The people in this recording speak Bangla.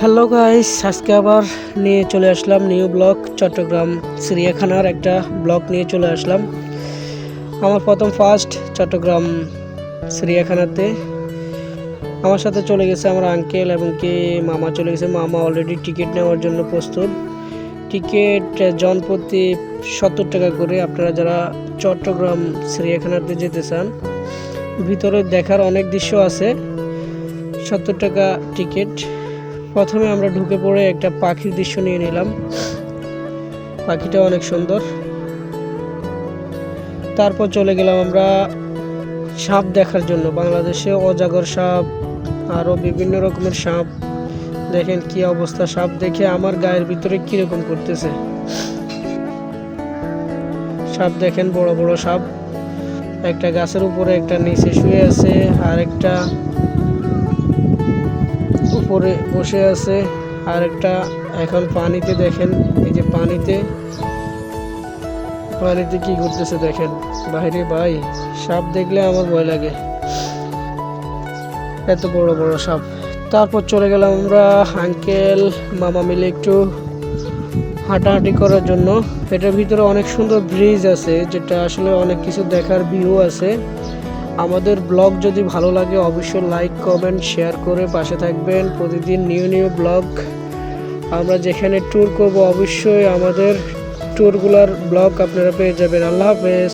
হ্যালো গাইস, আজকে আবার নিয়ে চলে আসলাম নিউ ব্লগ। চট্টগ্রাম চিড়িয়াখানার একটা ব্লগ নিয়ে চলে আসলাম। আমার ফার্স্ট চট্টগ্রাম চিড়িয়াখানাতে আমার সাথে চলে গেছে আমার আঙ্কেল এবং কি মামা চলে গেছে। মামা অলরেডি টিকিট নেওয়ার জন্য প্রস্তুত। টিকিট জনপ্রতি 70 টাকা করে। আপনারা যারা চট্টগ্রাম চিড়িয়াখানাতে যেতে চান, ভিতরে দেখার অনেক দৃশ্য আছে, 70 টাকা টিকিট। প্রথমে আমরা ঢুকে পড়ে একটা পাখির দৃশ্য নিয়ে নিলাম। পাখিটা অনেক সুন্দর। তারপর চলে গেলাম আমরা সাপ দেখার জন্য। বাংলাদেশে অজগর সাপ, আরও বিভিন্ন রকমের সাপ। দেখেন কি অবস্থা, সাপ দেখে আমার গায়ের ভিতরে কিরকম করতেছে। সাপ দেখেন, বড় বড় সাপ। একটা গাছের উপরে, একটা নিচে শুয়ে আছে, আর একটা উপরে বসে আছে, আর একটা এখন পানিতে। দেখেন এই যে পানিতে কি করতেছে দেখেন। বাইরে ভাই, সাপ দেখলে আমার ভয় লাগে, এত বড় বড় সাপ। তারপর চলে গেলাম আমরা আঙ্কেল মামা মিলে একটু হাঁটাহাঁটি করার জন্য। এটার ভিতরে অনেক সুন্দর ব্রিজ আছে, যেটা আসলে অনেক কিছু দেখার ভিউ আছে। আমাদের ব্লগ যদি ভালো লাগে অবশ্যই লাইক কমেন্ট শেয়ার করে পাশে থাকবেন। প্রতিদিন নিউ ব্লগ আমরা যেখানে ট্যুর করব, অবশ্যই আমাদের ট্যুরগুলোর ব্লগ আপনারা পেয়ে যাবেন। আল্লাহ হাফেজ।